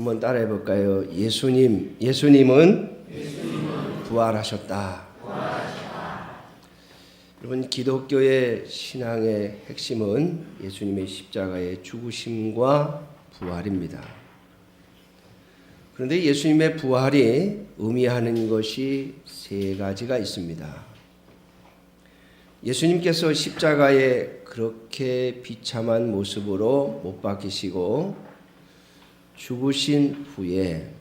한번 따라해 볼까요? 예수님은 부활하셨다. 여러분, 기독교의 신앙의 핵심은 예수님의 십자가의 죽으심과 부활입니다. 그런데 예수님의 부활이 의미하는 것이 세 가지가 있습니다. 예수님께서 십자가에 그렇게 비참한 모습으로 못 박히시고 죽으신 후에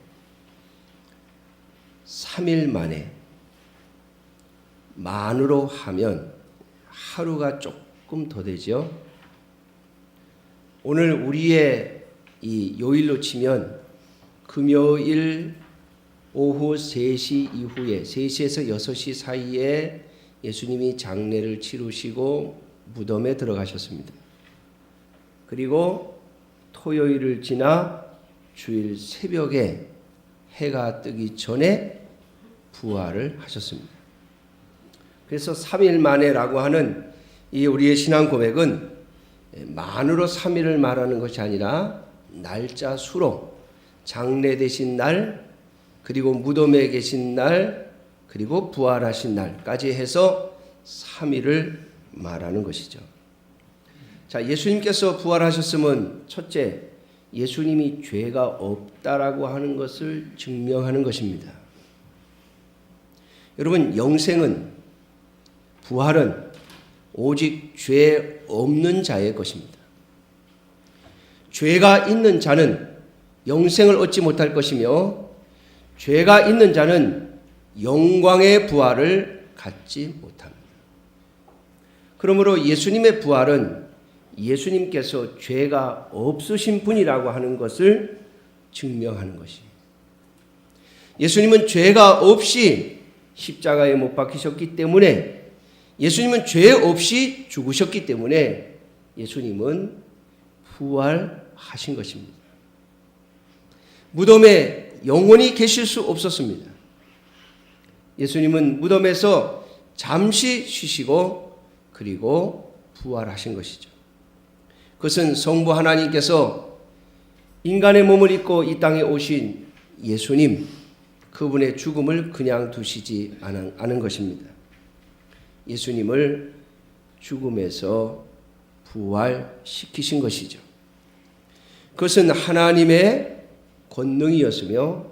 3일 만에, 만으로 하면 하루가 조금 더 되죠. 오늘 우리의 이 요일로 치면 금요일 오후 3시 이후에, 3시에서 6시 사이에 예수님이 장례를 치르시고 무덤에 들어가셨습니다. 그리고 토요일을 지나 주일 새벽에 해가 뜨기 전에 부활을 하셨습니다. 그래서 3일 만에라고 하는 이 우리의 신앙 고백은 만으로 3일을 말하는 것이 아니라 날짜 수로 장례되신 날, 그리고 무덤에 계신 날, 그리고 부활하신 날까지 해서 3일을 말하는 것이죠. 자, 예수님께서 부활하셨으면 첫째, 예수님이 죄가 없다라고 하는 것을 증명하는 것입니다. 여러분, 영생은, 부활은 오직 죄 없는 자의 것입니다. 죄가 있는 자는 영생을 얻지 못할 것이며, 죄가 있는 자는 영광의 부활을 갖지 못합니다. 그러므로 예수님의 부활은 예수님께서 죄가 없으신 분이라고 하는 것을 증명하는 것입니다. 예수님은 죄가 없이 십자가에 못 박히셨기 때문에, 예수님은 죄 없이 죽으셨기 때문에 예수님은 부활하신 것입니다. 무덤에 영원히 계실 수 없었습니다. 예수님은 무덤에서 잠시 쉬시고 그리고 부활하신 것이죠. 그것은 성부 하나님께서 인간의 몸을 입고 이 땅에 오신 예수님, 그분의 죽음을 그냥 두시지 않은 것입니다. 예수님을 죽음에서 부활시키신 것이죠. 그것은 하나님의 권능이었으며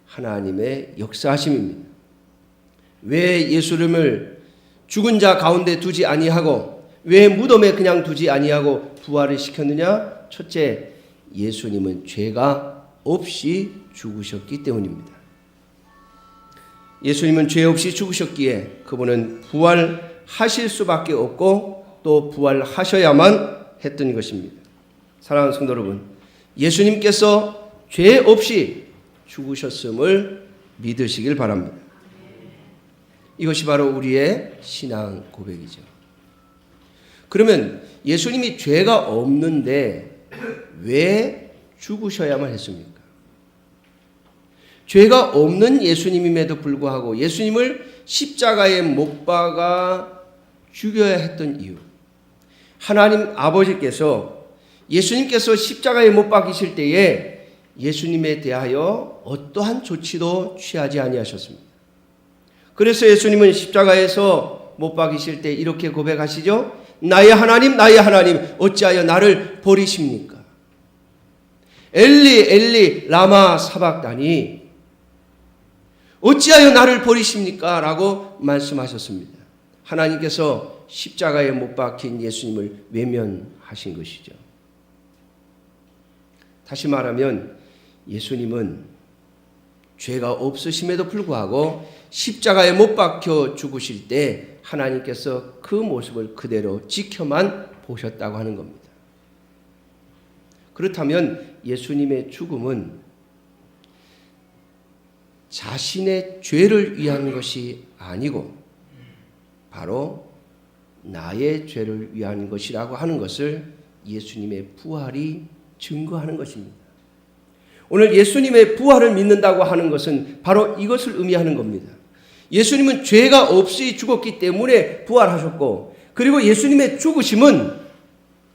하나님의 역사하심입니다. 왜 예수님을 죽은 자 가운데 두지 아니하고, 왜 무덤에 그냥 두지 아니하고 부활을 시켰느냐? 첫째, 예수님은 죄가 없이 죽으셨기 때문입니다. 예수님은 죄 없이 죽으셨기에 그분은 부활하실 수밖에 없고 또 부활하셔야만 했던 것입니다. 사랑하는 성도 여러분, 예수님께서 죄 없이 죽으셨음을 믿으시길 바랍니다. 이것이 바로 우리의 신앙 고백이죠. 그러면 예수님이 죄가 없는데 왜 죽으셔야만 했습니까? 죄가 없는 예수님임에도 불구하고 예수님을 십자가에 못 박아 죽여야 했던 이유, 하나님 아버지께서 예수님께서 십자가에 못 박히실 때에 예수님에 대하여 어떠한 조치도 취하지 아니하셨습니다. 그래서 예수님은 십자가에서 못 박히실 때 이렇게 고백하시죠. 나의 하나님, 나의 하나님, 어찌하여 나를 버리십니까? 엘리 엘리 라마 사박다니, 어찌하여 나를 버리십니까? 라고 말씀하셨습니다. 하나님께서 십자가에 못 박힌 예수님을 외면하신 것이죠. 다시 말하면 예수님은 죄가 없으심에도 불구하고 십자가에 못 박혀 죽으실 때 하나님께서 그 모습을 그대로 지켜만 보셨다고 하는 겁니다. 그렇다면 예수님의 죽음은 자신의 죄를 위한 것이 아니고 바로 나의 죄를 위한 것이라고 하는 것을 예수님의 부활이 증거하는 것입니다. 오늘 예수님의 부활을 믿는다고 하는 것은 바로 이것을 의미하는 겁니다. 예수님은 죄가 없이 죽었기 때문에 부활하셨고, 그리고 예수님의 죽으심은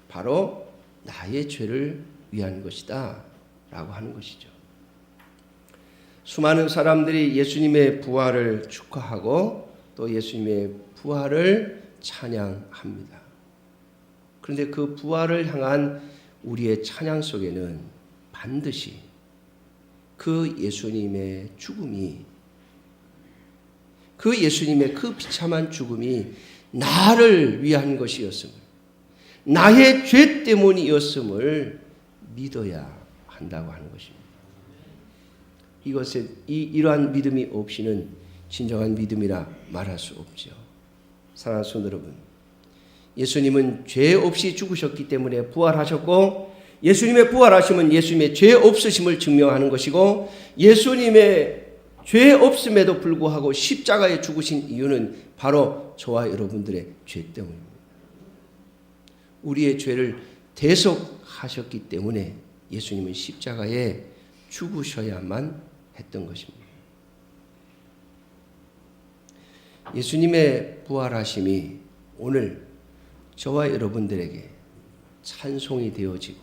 바로 나의 죄를 위한 것이다 라고 하는 것이죠. 수많은 사람들이 예수님의 부활을 축하하고 또 예수님의 부활을 찬양합니다. 그런데 그 부활을 향한 우리의 찬양 속에는 반드시 그 예수님의 죽음이, 그 예수님의 그 비참한 죽음이 나를 위한 것이었음을, 나의 죄 때문이었음을 믿어야 한다고 하는 것입니다. 이러한 믿음이 없이는 진정한 믿음이라 말할 수 없죠. 사랑하는 성도 여러분, 예수님은 죄 없이 죽으셨기 때문에 부활하셨고, 예수님의 부활하심은 예수님의 죄 없으심을 증명하는 것이고, 예수님의 죄 없음에도 불구하고 십자가에 죽으신 이유는 바로 저와 여러분들의 죄 때문입니다. 우리의 죄를 대속하셨기 때문에 예수님은 십자가에 죽으셔야만 했던 것입니다. 예수님의 부활하심이 오늘 저와 여러분들에게 찬송이 되어지고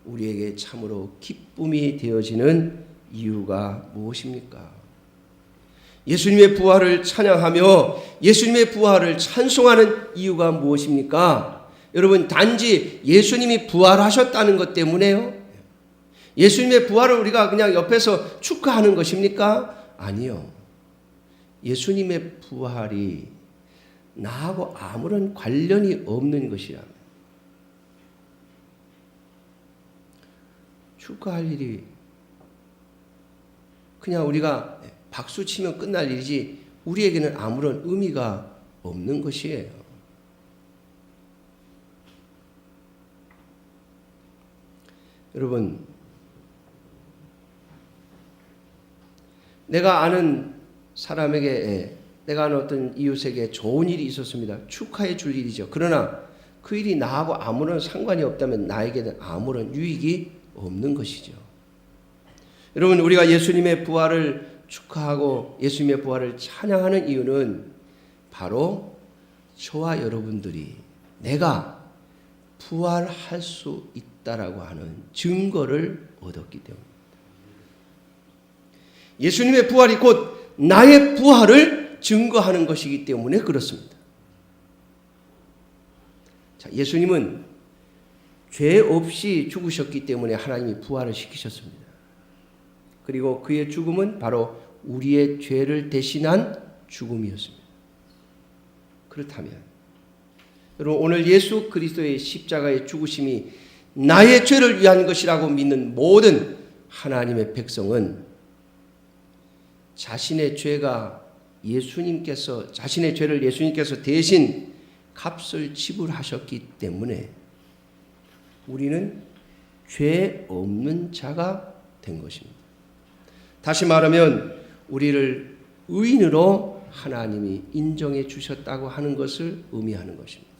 우리에게 참으로 기쁨이 되어지는 이유가 무엇입니까? 예수님의 부활을 찬양하며 예수님의 부활을 찬송하는 이유가 무엇입니까? 여러분, 단지 예수님이 부활하셨다는 것 때문에요? 예수님의 부활을 우리가 그냥 옆에서 축하하는 것입니까? 아니요. 예수님의 부활이 나하고 아무런 관련이 없는 것이라면 축하할 일이, 그냥 우리가 박수 치면 끝날 일이지 우리에게는 아무런 의미가 없는 것이에요. 여러분, 내가 아는 사람에게, 내가 아는 어떤 이웃에게 좋은 일이 있었습니다. 축하해 줄 일이죠. 그러나 그 일이 나하고 아무런 상관이 없다면 나에게는 아무런 유익이 없는 것이죠. 여러분, 우리가 예수님의 부활을 축하하고 예수님의 부활을 찬양하는 이유는 바로 저와 여러분들이 내가 부활할 수 있다라고 하는 증거를 얻었기 때문입니다. 예수님의 부활이 곧 나의 부활을 증거하는 것이기 때문에 그렇습니다. 자, 예수님은 죄 없이 죽으셨기 때문에 하나님이 부활을 시키셨습니다. 그리고 그의 죽음은 바로 우리의 죄를 대신한 죽음이었습니다. 그렇다면 여러분, 오늘 예수 그리스도의 십자가의 죽으심이 나의 죄를 위한 것이라고 믿는 모든 하나님의 백성은 자신의 죄를 예수님께서 대신 값을 지불하셨기 때문에 우리는 죄 없는 자가 된 것입니다. 다시 말하면 우리를 의인으로 하나님이 인정해 주셨다고 하는 것을 의미하는 것입니다.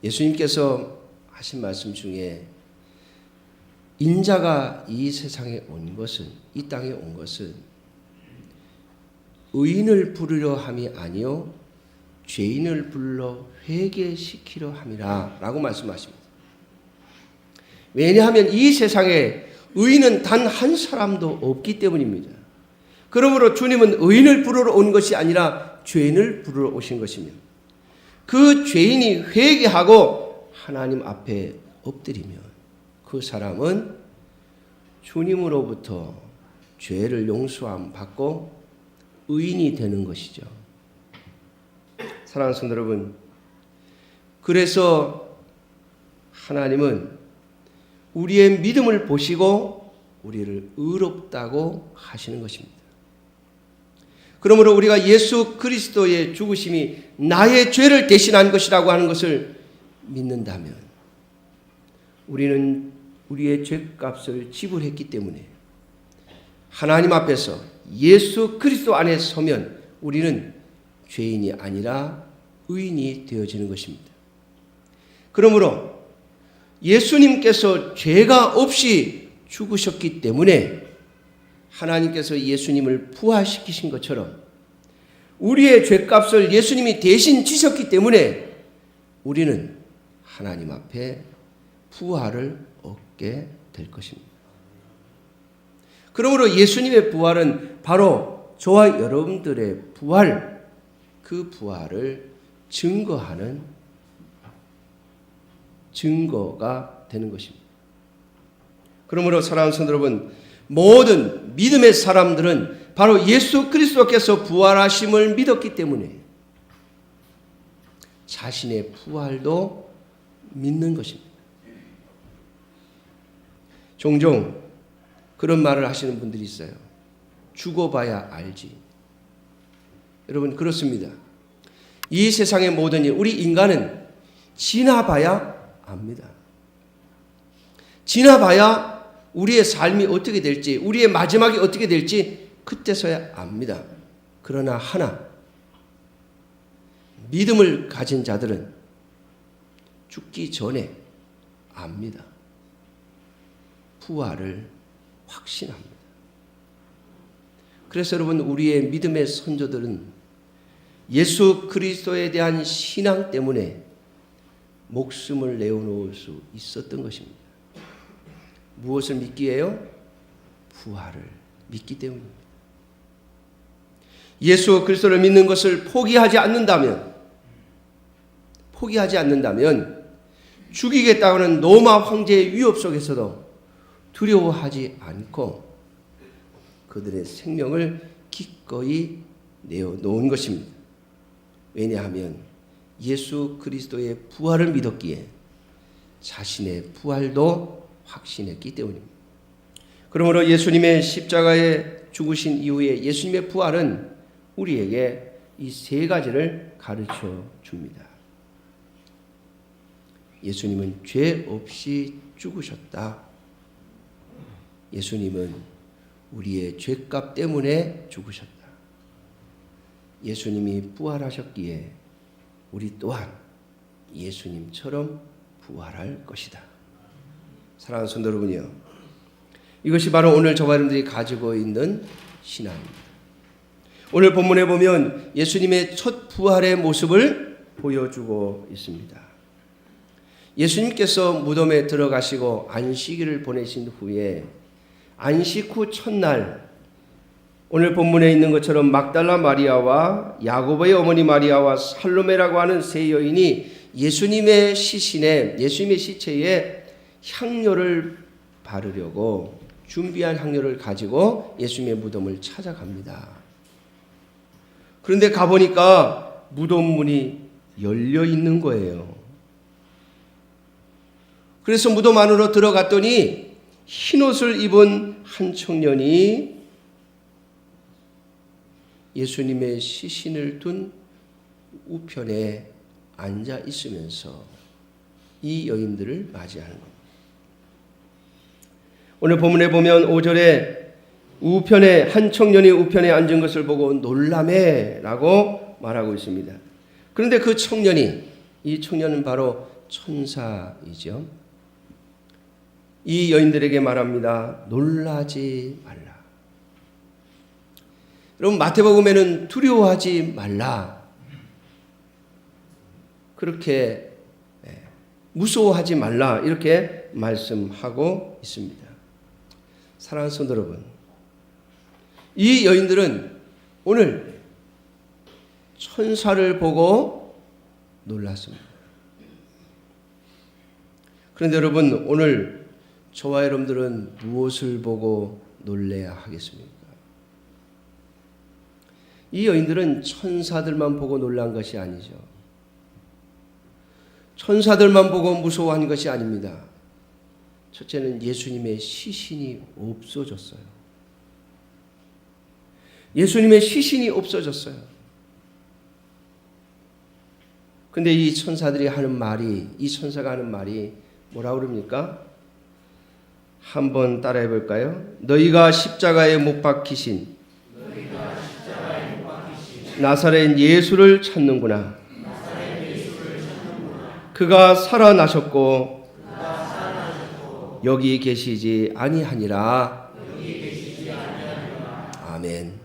예수님께서 하신 말씀 중에 인자가 이 세상에 온 것은, 이 땅에 온 것은 의인을 부르려 함이 아니요 죄인을 불러 회개시키려 함이라 라고 말씀하십니다. 왜냐하면 이 세상에 의인은 단 한 사람도 없기 때문입니다. 그러므로 주님은 의인을 부르러 온 것이 아니라 죄인을 부르러 오신 것입니다. 그 죄인이 회개하고 하나님 앞에 엎드리면 그 사람은 주님으로부터 죄를 용서함 받고 의인이 되는 것이죠. 사랑하는 성도 여러분, 그래서 하나님은 우리의 믿음을 보시고 우리를 의롭다고 하시는 것입니다. 그러므로 우리가 예수 그리스도의 죽으심이 나의 죄를 대신한 것이라고 하는 것을 믿는다면 우리는 우리의 죄값을 지불했기 때문에 하나님 앞에서 예수 그리스도 안에 서면 우리는 죄인이 아니라 의인이 되어지는 것입니다. 그러므로 예수님께서 죄가 없이 죽으셨기 때문에 하나님께서 예수님을 부활시키신 것처럼 우리의 죄값을 예수님이 대신 지셨기 때문에 우리는 하나님 앞에 부활을 얻게 될 것입니다. 그러므로 예수님의 부활은 바로 저와 여러분들의 부활, 그 부활을 증거하는 증거가 되는 것입니다. 그러므로 사랑하는 성도 여러분, 모든 믿음의 사람들은 바로 예수 그리스도께서 부활하심을 믿었기 때문에 자신의 부활도 믿는 것입니다. 종종 그런 말을 하시는 분들이 있어요. 죽어봐야 알지. 여러분, 그렇습니다. 이 세상의 모든 일, 우리 인간은 지나봐야 압니다. 지나봐야 우리의 삶이 어떻게 될지, 우리의 마지막이 어떻게 될지 그때서야 압니다. 그러나 하나, 믿음을 가진 자들은 죽기 전에 압니다. 부활을 확신합니다. 그래서 여러분, 우리의 믿음의 선조들은 예수 그리스도에 대한 신앙 때문에 목숨을 내어놓을 수 있었던 것입니다. 무엇을 믿기에요? 부활을 믿기 때문입니다. 예수 그리스도를 믿는 것을 포기하지 않는다면 죽이겠다고는 로마 황제의 위협 속에서도 두려워하지 않고 그들의 생명을 기꺼이 내어놓은 것입니다. 왜냐하면 예수 그리스도의 부활을 믿었기에 자신의 부활도 확신했기 때문입니다. 그러므로 예수님의 십자가에 죽으신 이후에 예수님의 부활은 우리에게 이 세 가지를 가르쳐 줍니다. 예수님은 죄 없이 죽으셨다. 예수님은 우리의 죄값 때문에 죽으셨다. 예수님이 부활하셨기에 우리 또한 예수님처럼 부활할 것이다. 사랑하는 성도 여러분이요, 이것이 바로 오늘 저와 여러분들이 가지고 있는 신앙입니다. 오늘 본문에 보면 예수님의 첫 부활의 모습을 보여주고 있습니다. 예수님께서 무덤에 들어가시고 안식일을 보내신 후에 안식 후 첫날, 오늘 본문에 있는 것처럼 막달라 마리아와 야고보의 어머니 마리아와 살로메라고 하는 세 여인이 예수님의 시체에 향료를 바르려고 준비한 향료를 가지고 예수님의 무덤을 찾아갑니다. 그런데 가보니까 무덤 문이 열려 있는 거예요. 그래서 무덤 안으로 들어갔더니 흰옷을 입은 한 청년이 예수님의 시신을 둔 우편에 앉아 있으면서 이 여인들을 맞이하는 겁니다. 오늘 본문에 보면 5절에 한 청년이 우편에 앉은 것을 보고 놀라매라고 말하고 있습니다. 그런데 이 청년은 바로 천사이죠. 이 여인들에게 말합니다. 놀라지 말라. 여러분, 마태복음에는 두려워하지 말라, 그렇게 무서워하지 말라 이렇게 말씀하고 있습니다. 사랑하는 성도 여러분, 이 여인들은 오늘 천사를 보고 놀랐습니다. 그런데 여러분, 오늘 저와 여러분들은 무엇을 보고 놀래야 하겠습니까? 이 여인들은 천사들만 보고 놀란 것이 아니죠. 천사들만 보고 무서워한 것이 아닙니다. 첫째는 예수님의 시신이 없어졌어요. 예수님의 시신이 없어졌어요. 근데 이 천사가 하는 말이 뭐라고 그럽니까? 한번 따라해 볼까요? 너희가 십자가에 못 박히신 나사렛 예수를 찾는구나. 그가 살아나셨고 여기 계시지 아니하니라. 아멘.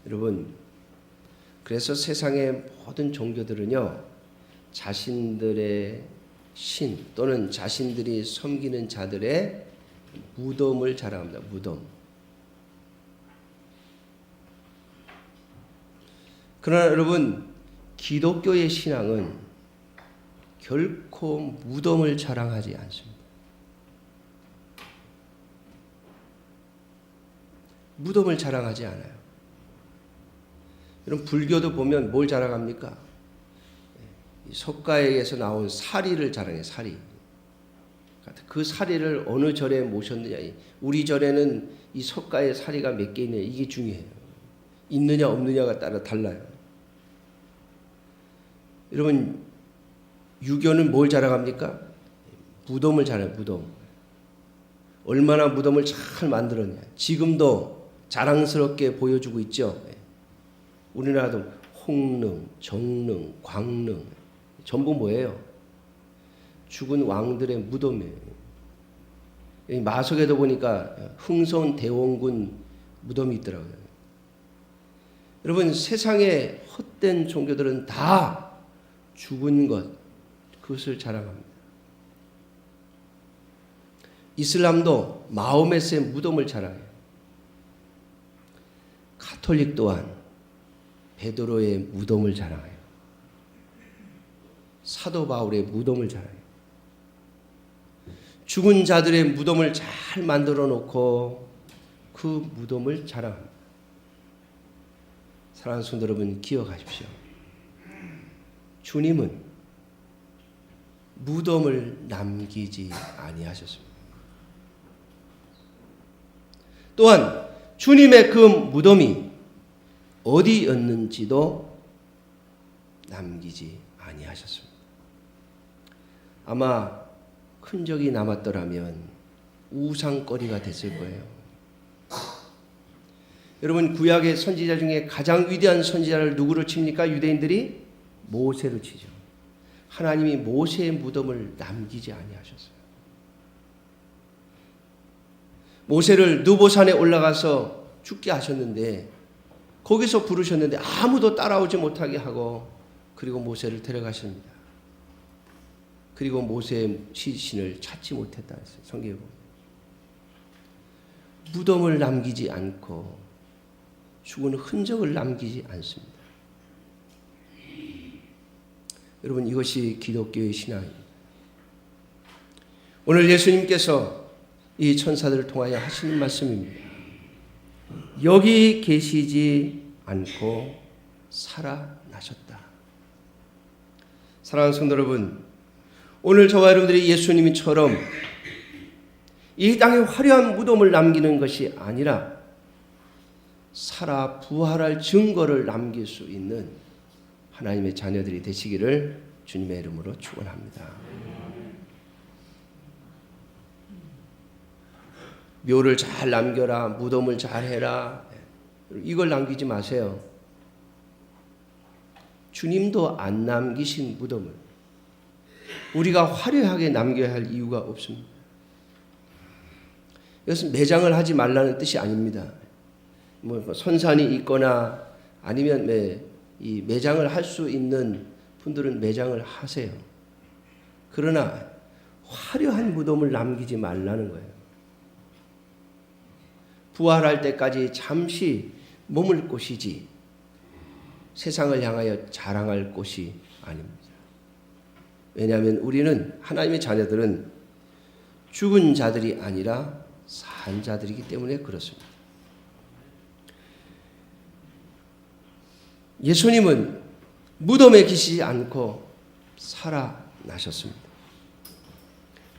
여러분, 그래서 세상의 모든 종교들은요, 자신들의 신 또는 자신들이 섬기는 자들의 무덤을 자랑합니다. 무덤. 그러나 여러분, 기독교의 신앙은 결코 무덤을 자랑하지 않습니다. 무덤을 자랑하지 않아요. 여러분, 불교도 보면 뭘 자랑합니까? 석가에서 나온 사리를 자랑해요. 사리. 그 사리를 어느 절에 모셨느냐. 우리 절에는 이 석가의 사리가 몇 개 있느냐. 이게 중요해요. 있느냐 없느냐가 따라 달라요. 여러분, 유교는 뭘 자랑합니까? 무덤을 자랑해요. 무덤. 얼마나 무덤을 잘 만들었냐. 지금도 자랑스럽게 보여주고 있죠. 우리나라도 홍릉, 정릉, 광릉 전부 뭐예요? 죽은 왕들의 무덤이에요. 마석에도 보니까 흥선대원군 무덤이 있더라고요. 여러분, 세상의 헛된 종교들은 다 죽은 것, 그것을 자랑합니다. 이슬람도 마호메스의 무덤을 자랑해요. 가톨릭 또한 베드로의 무덤을 자랑해요. 사도 바울의 무덤을 자랑해요. 죽은 자들의 무덤을 잘 만들어 놓고 그 무덤을 자랑합니다. 사랑하는 성도 여러분, 기억하십시오. 주님은 무덤을 남기지 아니하셨습니다. 또한 주님의 그 무덤이 어디였는지도 남기지 아니하셨습니다. 아마 흔적이 남았더라면 우상거리가 됐을 거예요. 여러분, 구약의 선지자 중에 가장 위대한 선지자를 누구로 칩니까? 유대인들이 모세로 치죠. 하나님이 모세의 무덤을 남기지 아니하셨어요. 모세를 느보산에 올라가서 죽게 하셨는데 거기서 부르셨는데 아무도 따라오지 못하게 하고 그리고 모세를 데려가십니다. 그리고 모세의 시신을 찾지 못했다 했어요. 성경에 보면. 무덤을 남기지 않고 죽은 흔적을 남기지 않습니다. 여러분, 이것이 기독교의 신앙입니다. 오늘 예수님께서 이 천사들을 통하여 하시는 말씀입니다. 여기 계시지 않고 살아나셨다. 사랑하는 성도 여러분, 오늘 저와 여러분들이 예수님처럼 이 땅에 화려한 무덤을 남기는 것이 아니라 살아 부활할 증거를 남길 수 있는 하나님의 자녀들이 되시기를 주님의 이름으로 축원합니다. 묘를 잘 남겨라, 무덤을 잘 해라, 이걸 남기지 마세요. 주님도 안 남기신 무덤을 우리가 화려하게 남겨야 할 이유가 없습니다. 이것은 매장을 하지 말라는 뜻이 아닙니다. 뭐 선산이 있거나 아니면 이 매장을 할 수 있는 분들은 매장을 하세요. 그러나 화려한 무덤을 남기지 말라는 거예요. 부활할 때까지 잠시 머물 곳이지 세상을 향하여 자랑할 곳이 아닙니다. 왜냐하면 우리는 하나님의 자녀들은 죽은 자들이 아니라 산 자들이기 때문에 그렇습니다. 예수님은 무덤에 계시지 않고 살아나셨습니다.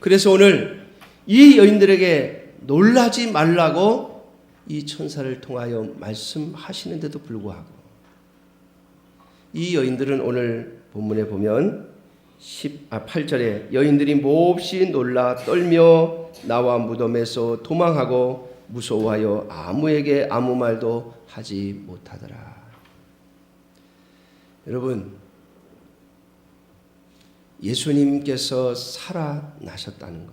그래서 오늘 이 여인들에게 놀라지 말라고 이 천사를 통하여 말씀하시는데도 불구하고 이 여인들은 오늘 본문에 보면 8절에 여인들이 몹시 놀라 떨며 나와 무덤에서 도망하고 무서워하여 아무에게 아무 말도 하지 못하더라. 여러분, 예수님께서 살아나셨다는 것,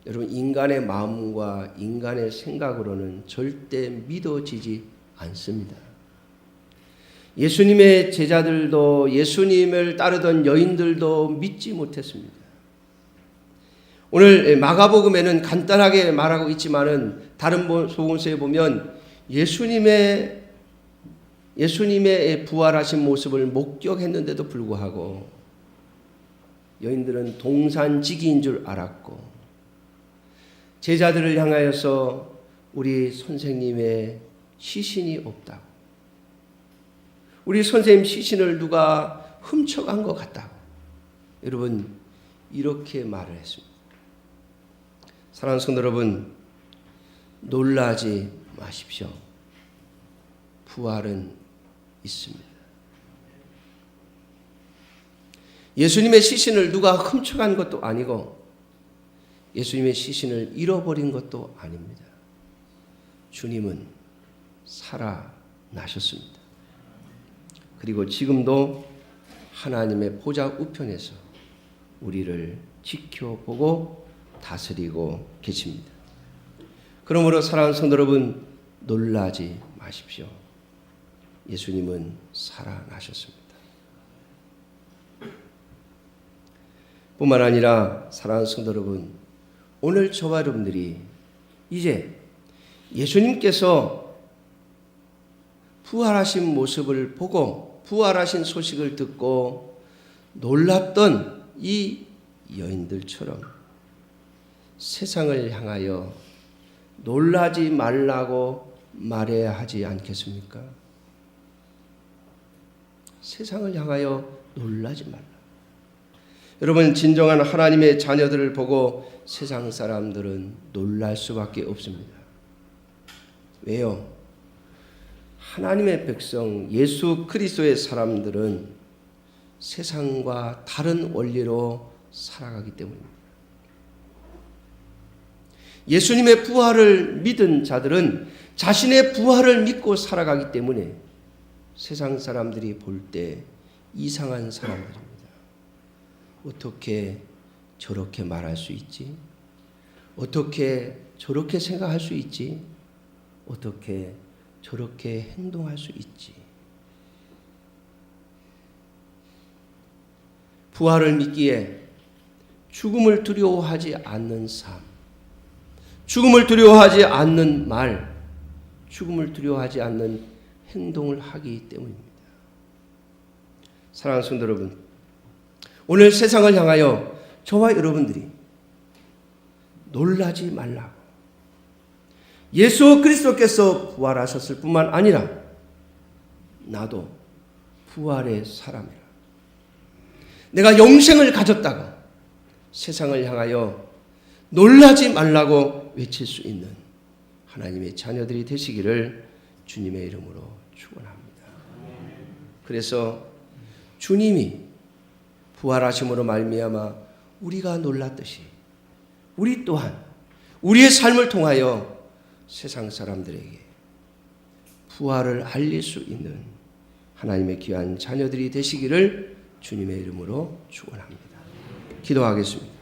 여러분, 인간의 마음과 인간의 생각으로는 절대 믿어지지 않습니다. 예수님의 제자들도 예수님을 따르던 여인들도 믿지 못했습니다. 오늘 마가복음에는 간단하게 말하고 있지만은 다른 복음서에 보면 예수님의 부활하신 모습을 목격했는데도 불구하고 여인들은 동산지기인 줄 알았고 제자들을 향하여서 우리 선생님의 시신이 없다고, 우리 선생님 시신을 누가 훔쳐간 것 같다고 여러분 이렇게 말을 했습니다. 사랑하는 성도 여러분, 놀라지 마십시오. 부활은 있습니다. 예수님의 시신을 누가 훔쳐간 것도 아니고 예수님의 시신을 잃어버린 것도 아닙니다. 주님은 살아나셨습니다. 그리고 지금도 하나님의 보좌 우편에서 우리를 지켜보고 다스리고 계십니다. 그러므로 사랑하는 성도 여러분, 놀라지 마십시오. 예수님은 살아나셨습니다. 뿐만 아니라 사랑하는 성도 여러분, 오늘 저와 여러분들이 이제 예수님께서 부활하신 모습을 보고 부활하신 소식을 듣고 놀랐던 이 여인들처럼 세상을 향하여 놀라지 말라고 말해야 하지 않겠습니까? 세상을 향하여 놀라지 말라. 여러분, 진정한 하나님의 자녀들을 보고 세상 사람들은 놀랄 수밖에 없습니다. 왜요? 하나님의 백성 예수 그리스도의 사람들은 세상과 다른 원리로 살아가기 때문입니다. 예수님의 부활을 믿은 자들은 자신의 부활을 믿고 살아가기 때문에 세상 사람들이 볼 때 이상한 사람들입니다. 어떻게 저렇게 말할 수 있지? 어떻게 저렇게 생각할 수 있지? 어떻게 저렇게 행동할 수 있지? 부활을 믿기에 죽음을 두려워하지 않는 삶, 죽음을 두려워하지 않는 말, 죽음을 두려워하지 않는 행동을 하기 때문입니다. 사랑하는 성도 여러분, 오늘 세상을 향하여 저와 여러분들이 놀라지 말라고, 예수 그리스도께서 부활하셨을 뿐만 아니라 나도 부활의 사람이라, 내가 영생을 가졌다고 세상을 향하여 놀라지 말라고 외칠 수 있는 하나님의 자녀들이 되시기를 주님의 이름으로 축원합니다. 그래서 주님이 부활하심으로 말미암아 우리가 놀랐듯이 우리 또한 우리의 삶을 통하여 세상 사람들에게 부활을 알릴 수 있는 하나님의 귀한 자녀들이 되시기를 주님의 이름으로 축원합니다. 기도하겠습니다.